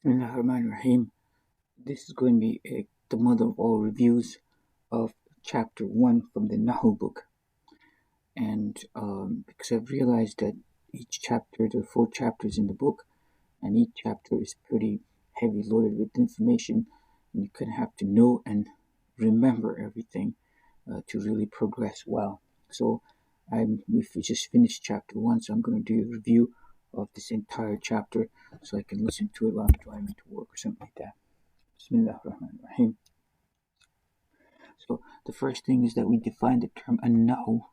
Bismillahirrahmanirrahim. This is going to be the mother of all reviews of chapter 1 from the Nahw book. And because I've realized that each chapter, there are 4 chapters in the book, and each chapter is pretty heavy loaded with information, and you kind of have to know and remember everything to really progress well. So we've just finished chapter 1, so I'm going to do a review of this entire chapter so I can listen to it while I'm driving to work or something like that. Bismillah ar-Rahman ar-Rahim. So the first thing is that we define the term an-Nahw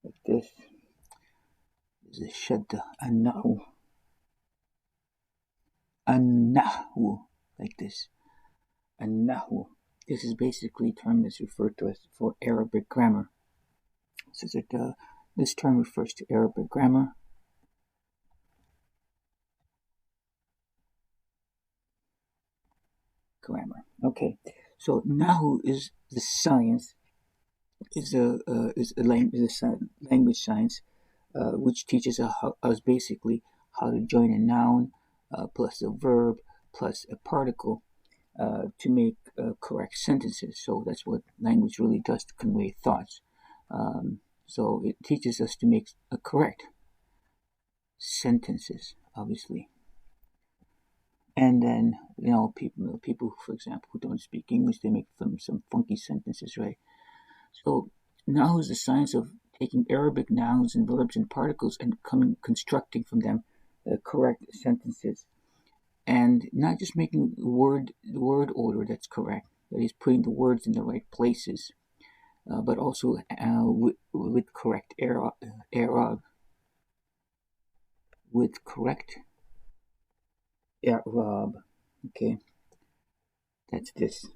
like this. Is a shadda, an-Nahw. An-Nahw, like this. An-Nahw. This is basically a term that's referred to as for Arabic grammar. So that this term refers to Arabic grammar. Okay. So Nahw is the science. Is a language science, which teaches us basically how to join a noun plus a verb plus a particle to make correct sentences. So that's what language really does to convey thoughts. So it teaches us to make correct sentences, obviously. And then, people, for example, who don't speak English, they make some funky sentences, right? So Nahw is the science of taking Arabic nouns and verbs and particles and constructing from them correct sentences, and not just making the word order that's correct, that is putting the words in the right places, but also with correct i'rab, with correct i'rab. Okay, that's this.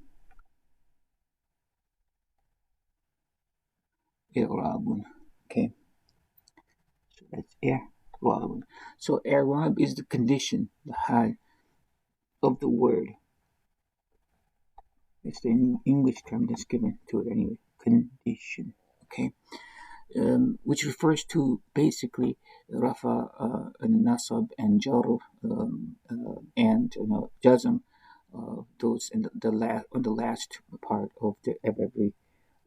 I'rabun. Okay, so that's i'rabun. So i'rab is the condition, the hal of the word. It's the English term that's given to it anyway. Condition. Okay. Which refers to basically rafa, nasab, and jar, and jazm. Those in the last part of every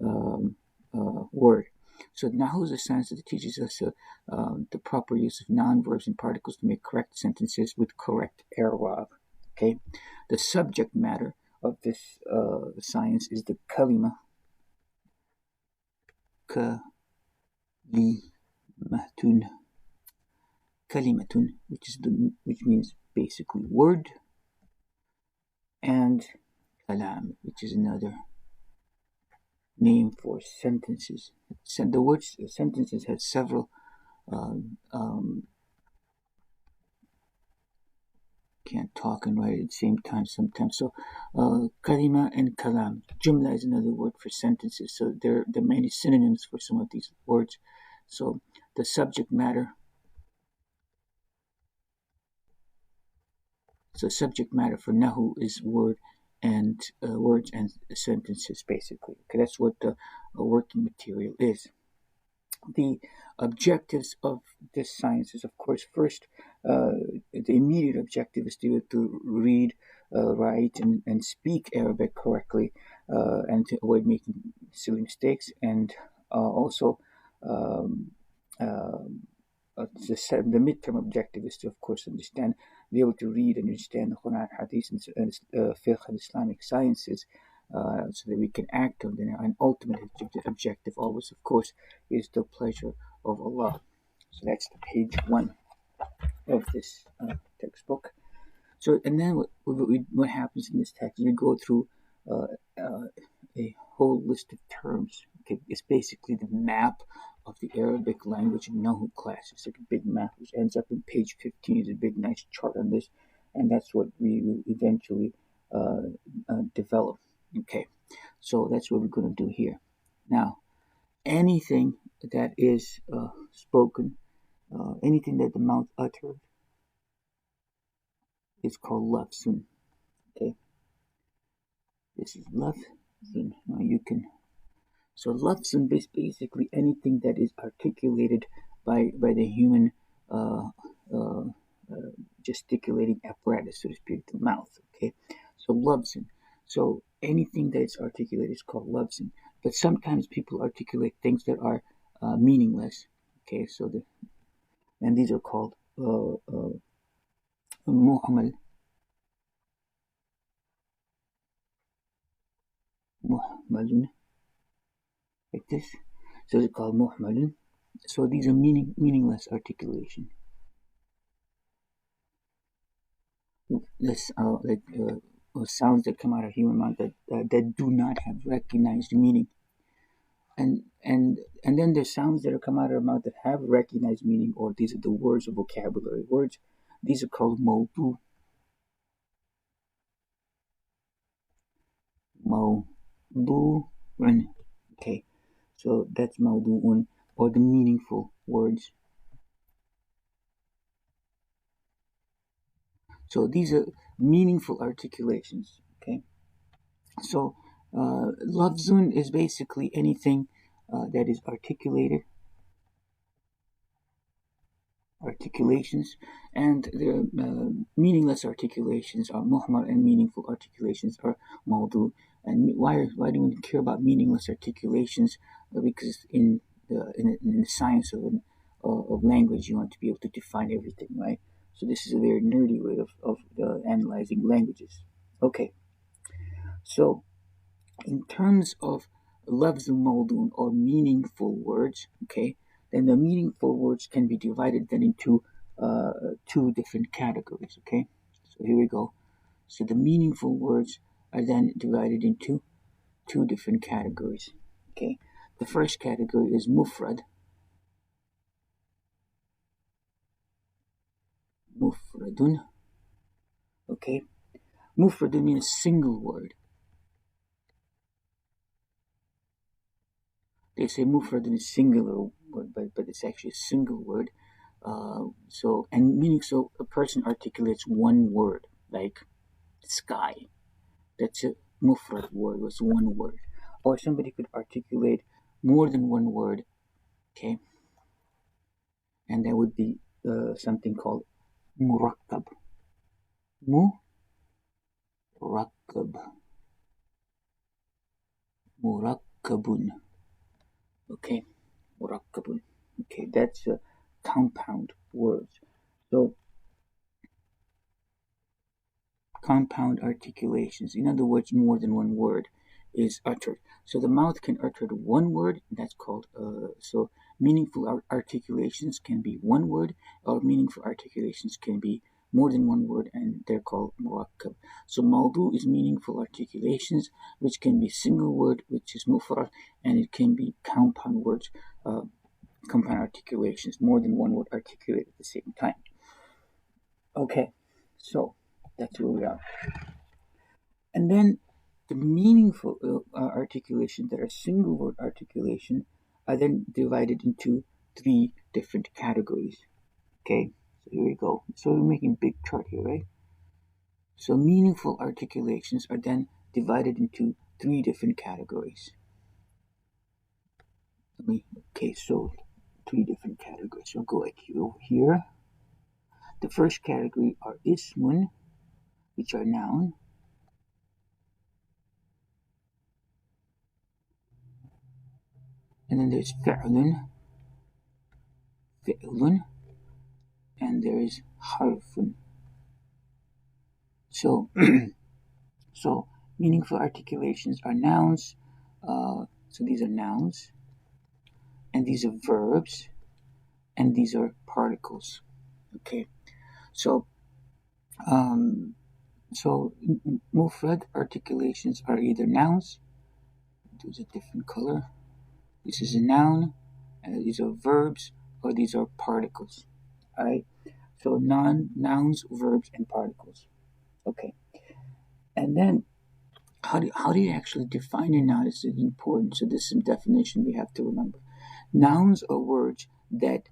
word. So Nahw is a science that teaches us the proper use of noun, verbs, and particles to make correct sentences with correct i'rab. Okay, the subject matter of this science is the kalimatun, which means basically word, and kalam, which is another name for sentences. The word sentences has several can't talk and write at the same time sometimes. So kalima and kalam. Jumla is another word for sentences. So there are many synonyms for some of these words. So the subject matter. So subject matter for Nahw is words and sentences, basically. Okay, that's what the working material is. The objectives of this science is, of course, first, the immediate objective is to read, write, and speak Arabic correctly, and to avoid making silly mistakes, and also the midterm objective is to, of course, be able to read and understand the Quran, Hadith, and fiqh and Islamic sciences, so that we can act on them. An ultimate objective, always, of course, is the pleasure of Allah. So that's the page 1 of this textbook. So, and then what happens in this text? We go through a whole list of terms. Okay, it's basically the map of the Arabic language in Nahw class. It's like a big map, which ends up in page 15. There's a big, nice chart on this, and that's what we will eventually develop. Okay, so that's what we're going to do here. Now, anything that is spoken, anything that the mouth uttered, is called lafzun. Okay, this is lafzun. Now you can. So lafzun is basically anything that is articulated by the human gesticulating apparatus, so to speak, the mouth. Okay, so lafzun. So anything that is articulated is called lafzun. But sometimes people articulate things that are meaningless. Okay, so and these are called muhammad, muhammadun, like this. So they're called muhammadun. So these are meaningless articulation. This sounds that come out of human mouth that do not have recognized meaning, and then there's sounds that come out of our mouth that have recognized meaning, or these are the words of vocabulary words. These are called mawdu. Mawdu'un. Okay, so that's mawdu'un, or the meaningful words. So these are meaningful articulations. Okay, so lafzun is basically anything that is articulations, and the meaningless articulations are muhammad, and meaningful articulations are mawdu. And why do we care about meaningless articulations? Because in the science of language, you want to be able to define everything, right? So this is a very nerdy way of analyzing languages. Okay, so in terms of lafz mawdun, or meaningful words, okay, then the meaningful words can be divided then into two different categories, okay? So here we go. So the meaningful words are then divided into two different categories, okay? The first category is mufrad. Mufradun, okay? Mufradun means single word. They say mufrad is singular word, but it's actually a single word. So and meaning, so a person articulates one word, like sky. That's a mufrad word. Was one word, or somebody could articulate more than one word. Okay, and that would be something called murakkab. Murakkab. Murakkabun. Okay, murakkabun. Okay, that's compound words. So compound articulations, in other words, more than one word is uttered. So the mouth can utter one word, that's called, so meaningful articulations can be one word, or meaningful articulations can be more than one word, and they're called murakkab. So mawdu is meaningful articulations, which can be single word, which is mufrad, and it can be compound words, compound articulations, more than one word articulated at the same time. Okay, so that's where we are. And then the meaningful articulations that are single word articulation are then divided into three different categories. Okay, so here we go. So we're making a big chart here, right? So meaningful articulations are then divided into three different categories. Okay, so three different categories. So I'll go like here. The first category are ismun, which are noun. And then there's fi'lun, and there is harfun. So, so meaningful articulations are nouns. So these are nouns, and these are verbs, and these are particles. Okay, so so mufrad articulations are either nouns. There's a different color. This is a noun, and these are verbs, or these are particles. All right. So nouns, verbs, and particles. Okay, and then how do you actually define a noun? This is important. So this is some definition we have to remember. Nouns are words that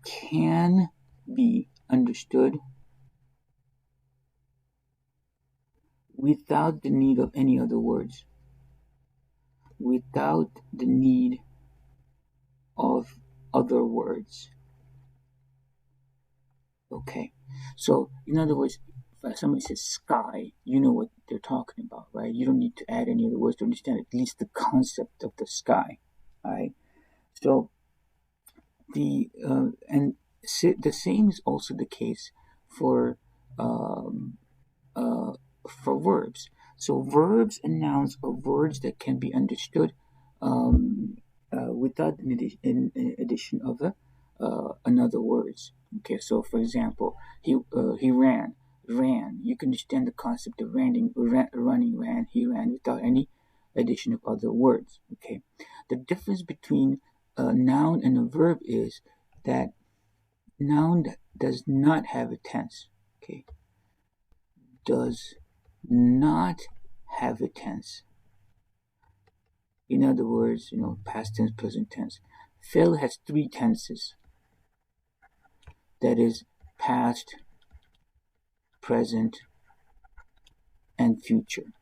can be understood without the need of any other words. Without the need of other words. Okay. So, in other words, if somebody says sky, you know what they're talking about, right? You don't need to add any other words to understand at least the concept of the sky, right? So, the same is also the case for um, uh, verbs. So verbs and nouns are words that can be understood um, without in addition of another words. Okay, so for example, he ran, ran. You can understand the concept of running, ran. He ran without any addition of other words. Okay, the difference between a noun and a verb is that noun does not have a tense. Okay, does not have a tense. In other words, past tense, present tense. Fail has three tenses. That is past, present, and future.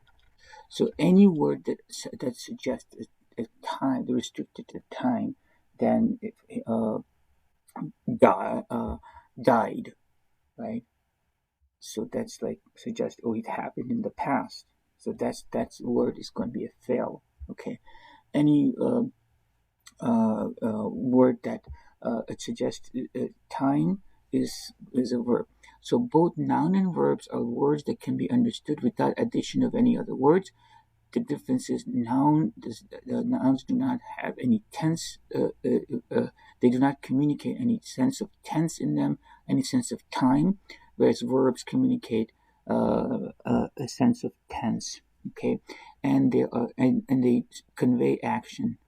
So any word that suggests a time, restricted to time, then it die, died, right? So that's like suggest, oh, it happened in the past. So that's word is going to be a fail. Okay. Any word that it suggests time is a verb. So both noun and verbs are words that can be understood without addition of any other words. The difference is nouns do not have any tense. They do not communicate any sense of tense in them, any sense of time, whereas verbs communicate a sense of tense. Okay, and they convey action.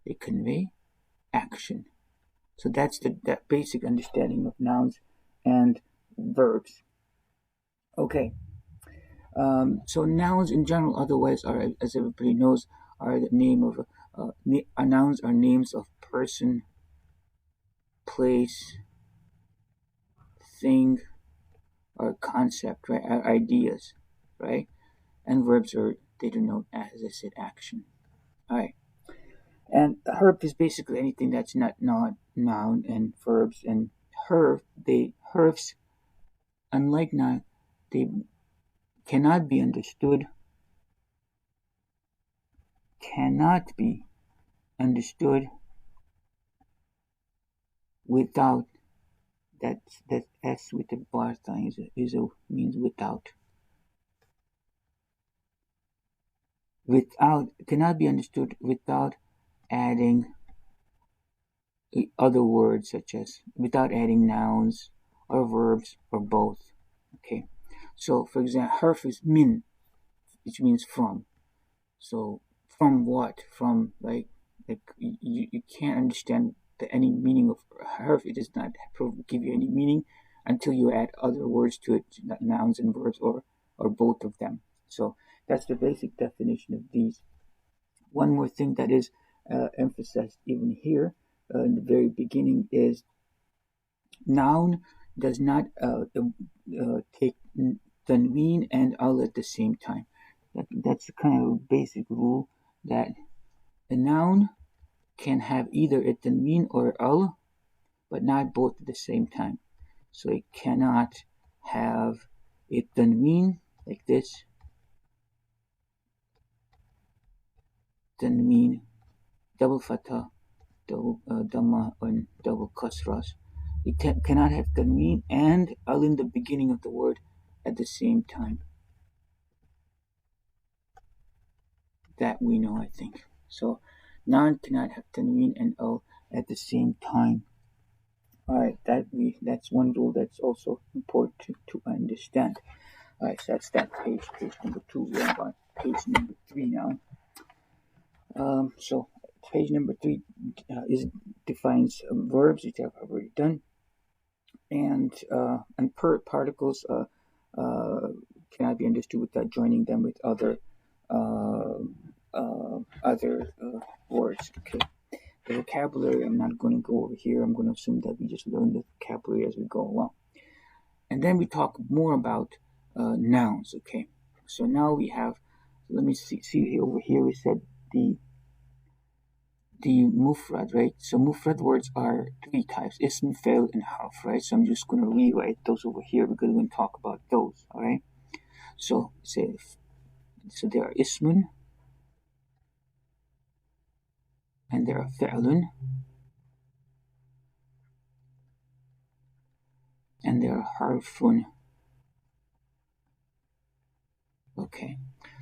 They convey action. So that's that basic understanding of nouns and verbs. Okay. So nouns in general, otherwise, are, as everybody knows, are the name of nouns are names of person, place, thing, or concept, right? Ideas, right? And verbs are they denote, as I said, action. All right. And herb is basically anything that's not noun, and verbs and herbs, unlike noun, they cannot be understood, cannot be understood without that S with the bar sign means without. Without cannot be understood without adding other words such as without adding nouns or verbs or both. Okay. So for example, harf is min, which means from. So from what? From like you can't understand any meaning of harf. It does not give you any meaning until you add other words to it, nouns and verbs or both of them. So that's the basic definition of these. One more thing that is emphasized even here in the very beginning is noun does not take tanween and al at the same time. That's kind of a basic rule that a noun can have either a tanween or al, but not both at the same time. So it cannot have a tanween like this, tanween, double fatha, double dhamma, and double kasras. It cannot have tanween and al in the beginning of the word at the same time. That we know, I think. So noun cannot have tanween and al at the same time. All right, that's one rule that's also important to understand. All right, so that's that page number 2. We're on page number 3 now. So page number 3 is defines verbs, which I've already done, and particles cannot be understood without joining them with uh, other words. Okay. The vocabulary, I'm not going to go over here. I'm going to assume that we just learn the vocabulary as we go along. And then we talk more about nouns, okay? So now we have, let me see over here, we said the the mufrad, right? So mufrad words are three types: ism, fail, and harf, right? So I'm just going to rewrite those over here because we're going to talk about those, all right? So say, so there are ismun, and there are fi'lun, and there are harfun. Okay,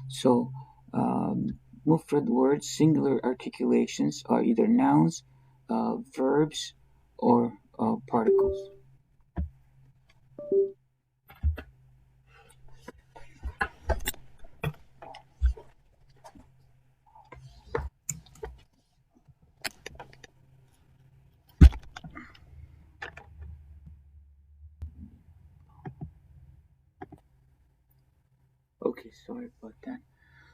so mufrad words, singular articulations, are either nouns, verbs, or particles. Okay, sorry about that.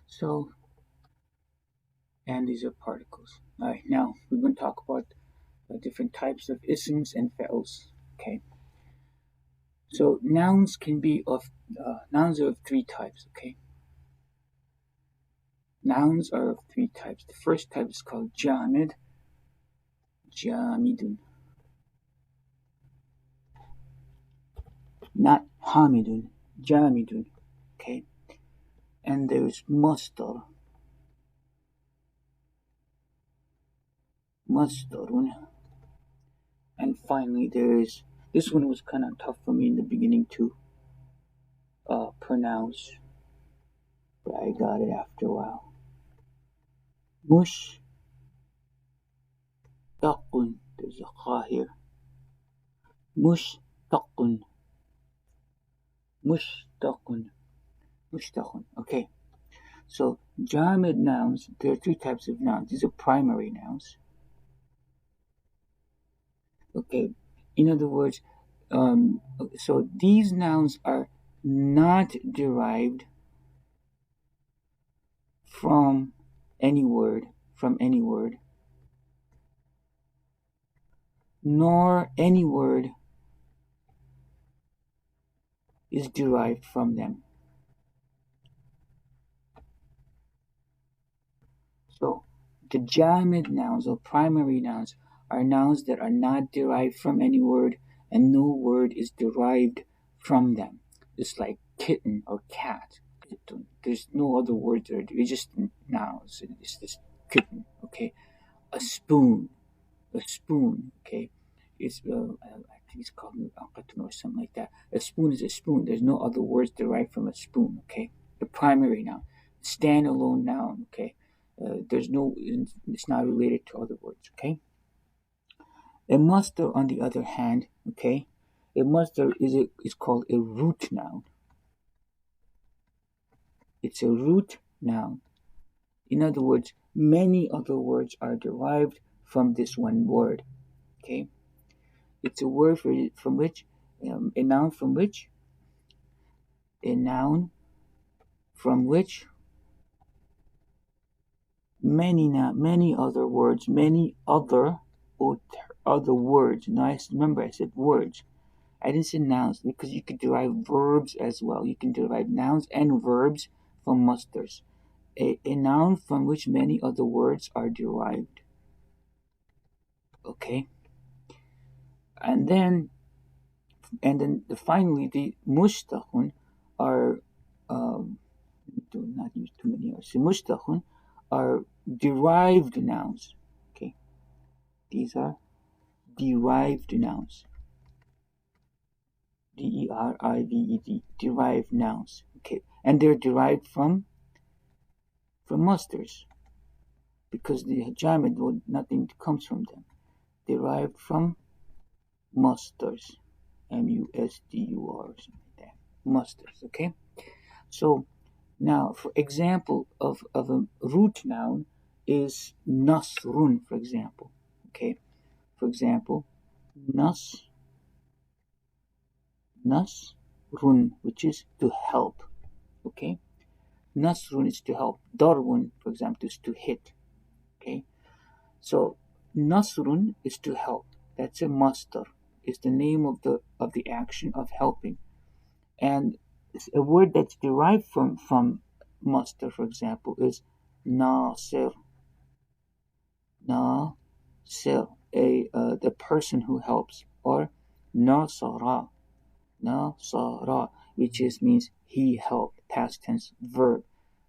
So, and these are particles. All right, now we're going to talk about different types of isms and fi'ls. Okay, so nouns are of three types. Okay, nouns are of three types. The first type is called jamid, jamidun, not hamidun, jamidun. Okay, and there's masdar, masdarun, and finally there's this one was kind of tough for me in the beginning to pronounce, but I got it after a while. Mushtaqun. There's a kha here. Mushtaqun. Mushtaqun. Mushtaqun. Okay. So jamid nouns, there are three types of nouns. These are primary nouns. Okay. In other words, so these nouns are not derived from any word, nor any word is derived from them. So the jamid nouns or primary nouns are nouns that are not derived from any word and no word is derived from them. It's like kitten or cat. There's no other words there. It's just nouns. It's just kitten. Okay, a spoon, Okay, it's I think it's called or something like that. A spoon is a spoon. There's no other words derived from a spoon. Okay, the primary noun, standalone noun. Okay, there's no. It's not related to other words. Okay, a masdar on the other hand. Okay, a masdar is called a root noun. It's a root noun. In other words, many other words are derived from this one word. Okay, it's a word from which a noun from which a noun from which many other words, other words. Now, remember I said words. I didn't say nouns because you could derive verbs as well. You can derive nouns and verbs from musters. A noun from which many other words are derived. Okay, and then finally the mushtaqun are do not use too many words. So mushtaqun are derived nouns. Okay, these are derived nouns. D-E-R-I-V-E-D, derived nouns. Okay, and they're derived from musters because the jamid, nothing comes from them. Derived from musters, M-U-S-D-U-R, something like that. Musters. Okay, so now for example of a root noun is nasrun, for example. Okay, for example, nas nasrun, which is to help. Okay, nasrun is to help. Darwun, for example, is to hit. Okay, so nasrun is to help. That's a masdar. Is the name of the action of helping, and a word that's derived from masdar, for example, is nasir. nasir, the person who helps, or nasara, nasara, which is means he helped, past tense verb.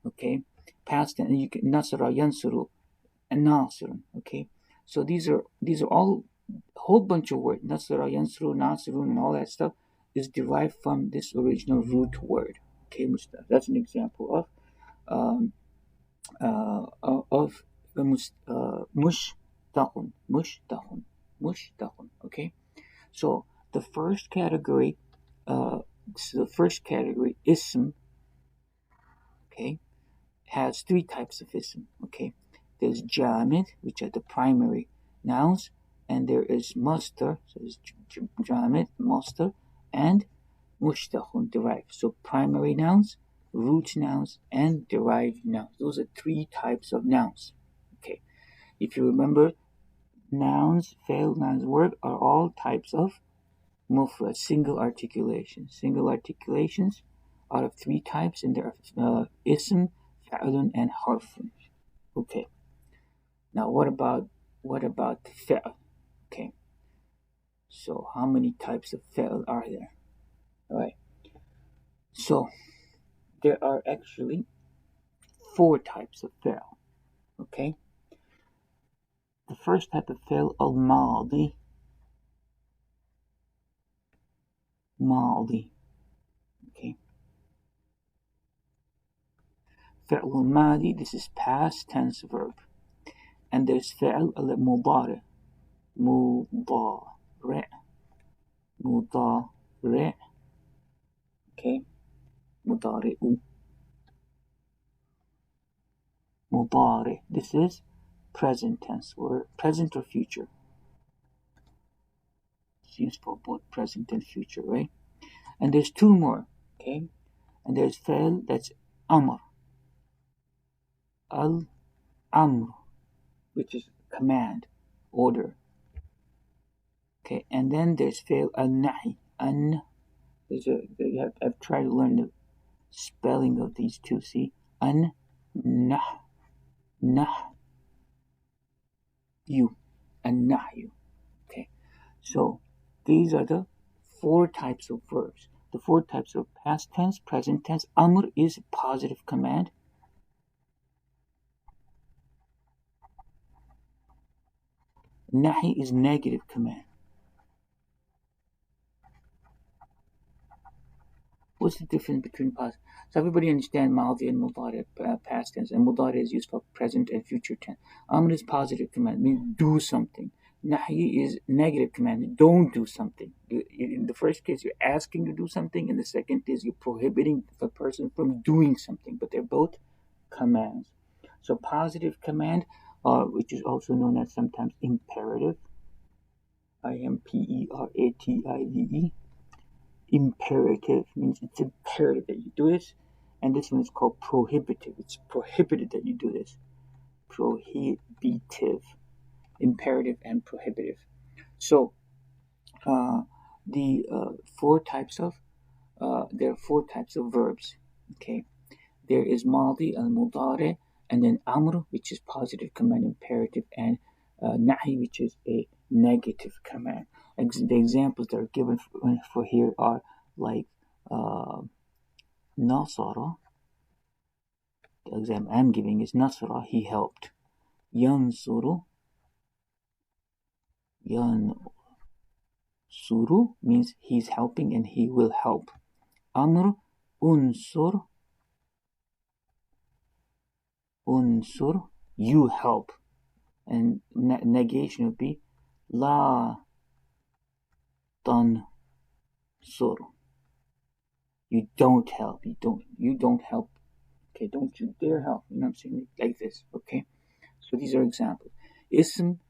Okay, past tense. You can nasara yansuru and nasirun. Okay, so these are all a whole bunch of words. Nasara yansuru, nasirun, and all that stuff is derived from this original root word. Okay, that's an example um, of mushtaqun, mushtaqun, mushtaqun. Okay, so the first category, uh, ism, okay, has three types of ism. Okay, there's jamid, which are the primary nouns, and there is masdar, so there's jamid, masdar, and mushtaqun, derived. So primary nouns, root nouns, and derived nouns. Those are three types of nouns. Okay, if you remember, nouns, failed nouns, word are all types of mufrad, single articulations. Single articulations out of three types, and there are ism, fa'lun, and harfun. Okay. Now, what about fi'l? Okay. So, how many types of fi'l are there? All right. So, there are actually four types of fi'l. Okay. The first type of fi'l, al-madi, madi. Okay. Fi'l al-madi, this is past tense verb. And there's fi'l al-mudari, mudari, mudari. Okay. Mudari'u, mudari. This is present tense, or present or future. It's used for both present and future, right? And there's two more, okay? And there's fi'l that's amr, al-amr, which is command, order. Okay, and then there's fi'l al-nahi, I've tried to learn the spelling of these two, see? Nah, you, an-nahyu. Okay, so these are the four types of verbs. The four types of past tense, present tense. Amr is positive command. Nahi is negative command. What's the difference between past? So everybody understand Maldi and Mudari, past tense, and Mudari is used for present and future tense. Amr is positive command, means do something. Nahi is negative command, don't do something. In the first case, you're asking to do something. In the second case, you're prohibiting the person from doing something. But they're both commands. So positive command, which is also known as sometimes imperative, imperative. Imperative means it's imperative that you do this, and this one is called prohibitive. It's prohibited that you do this. Prohibitive, imperative, and prohibitive. So the four types of there are four types of verbs. Okay, there is Madi al Mudare, and then Amr, which is positive command, imperative, and Nahi, which is a negative command. The examples that are given for here are like Nasara. The example I'm giving is Nasara, he helped. Yansuru, Yansuru means he's helping and he will help. Amr, Unsur, you help. And negation would be La Tansur. You don't help. You don't help. Okay, don't you dare help. You know what I'm saying? Like this. Okay. So these are examples. Ism,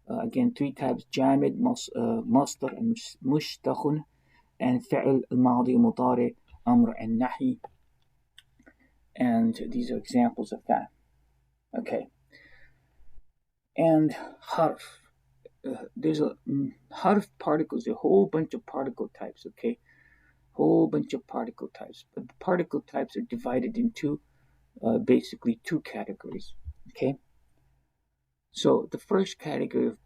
again, three types: jamid, masdar, and mushtaqun, and fi'l, al-madi, mudari, amr, and nahi. And these are examples of that. Okay. And harf. There's a harf particles, a whole bunch of particle types. Okay. Whole bunch of particle types. But the particle types are divided into basically two categories. Okay. So the first category of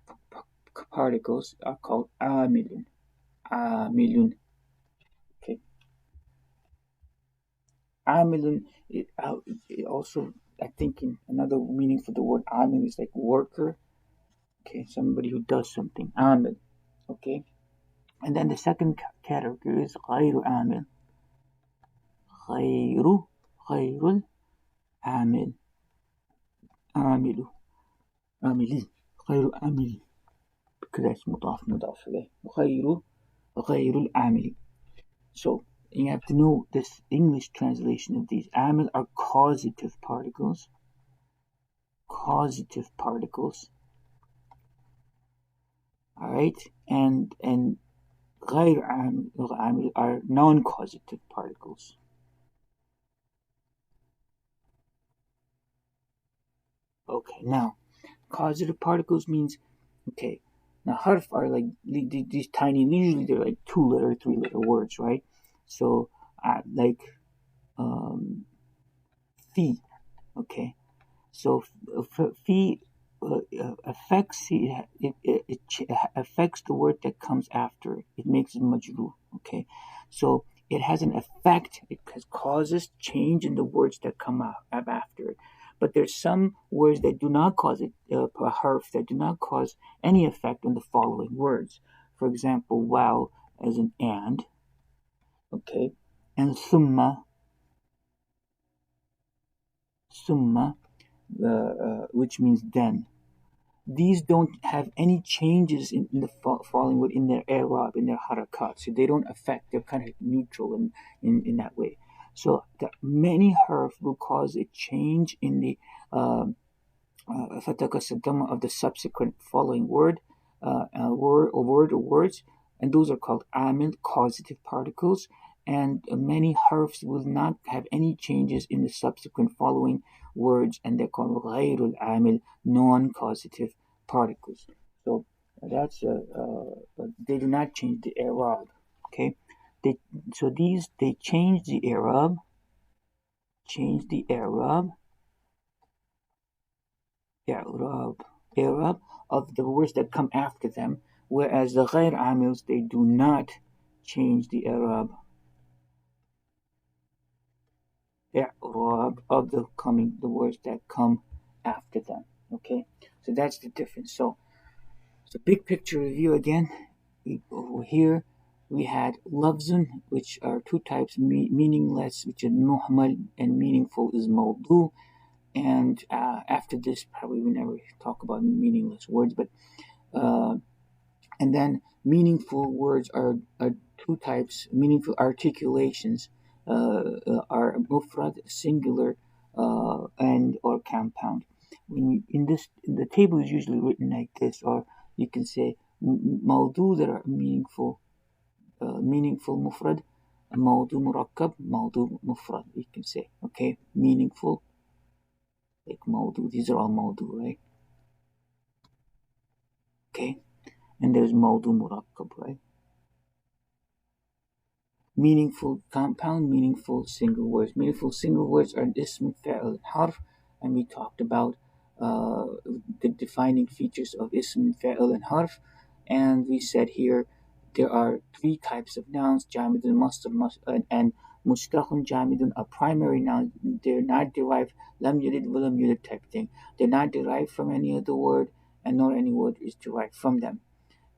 particles are called amilun. Amilun. Okay, amilun. It also, I think, in another meaning for the word amil is like worker. Okay, somebody who does something. Amil. Okay, and then the second category is غير amil. غير العامل. عامل. عاملي. غير عامل. because that's مضاف إليه. غير العامل. So you have to know this English translation of these. Amil are causative particles. Causative particles. Alright? And غير عامل are non-causative particles. Okay, now causative particles means, okay, now harf are like these tiny, usually they're like 2-letter, 3-letter words, right? So like fi, okay. So fi affects it affects the word that comes after it. It makes it majrur, okay. So it has an effect. It causes change in the words that come up after it. But there's some words that do not cause it, a harf that do not cause any effect on the following words. For example, wow as an and, okay, and summa, which means then. These don't have any changes in the following word in their i'rab, in their harakat, so they don't affect. They're kind of neutral in that way. So the many harf will cause a change in the of the subsequent following word or words, and those are called amil, causative particles. And many harfs will not have any changes in the subsequent following words, and they're called ghayrul amil, non-causative particles. So that's they do not change the i'rab. Okay, they so these they change the i'rab of the words that come after them, whereas the ghair amils, they do not change the i'rab of the words that come after them. Okay, so that's the difference. So big picture review again. Over here we had lafzun, which are two types: meaningless, which is muhmal, and meaningful is mawdu. And after this, probably we never talk about meaningless words, but uh, and then meaningful words are two types. Meaningful articulations are mufrad, singular, and or compound. In the table is usually written like this, or you can say mawdu that are meaningful, meaningful mufrad, mawdu murakkab, mawdu mufrad. You can say, okay, meaningful, like mawdu. These are all mawdu, right? Okay, and there's mawdu murakkab, right? Meaningful compound, meaningful single words. Meaningful single words are ism, fa'il, harf, and we talked about uh, the defining features of ism, fa'il, and harf. And we said here there are three types of nouns: jamidun, masdar, and mushtaqun. Jamidun are primary nouns. They're not derived, lam yulid, walam yulid type thing. They're not derived from any other word, and nor any word is derived from them.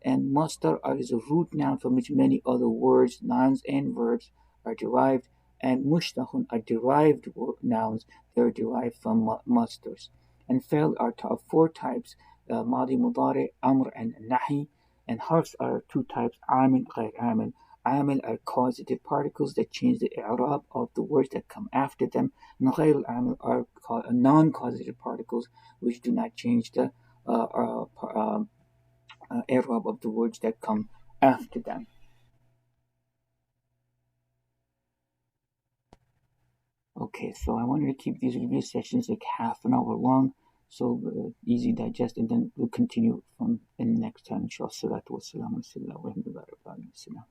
And masdar is a root noun from which many other words, nouns, and verbs are derived, and mushtahun are derived nouns. They're derived from masdars. And fail are four types: madi, mudari, amr, and nahi. And harfs are two types: amil, ghair amil. Amil are causative particles that change the i'rab of the words that come after them, and ghair amil are non-causative particles which do not change the i'rab of the words that come after them. Okay, so I wanted to keep these review sessions like half an hour long, so easy digest, and then we'll continue from in the next time. Inshallah, salatu wassalamu ala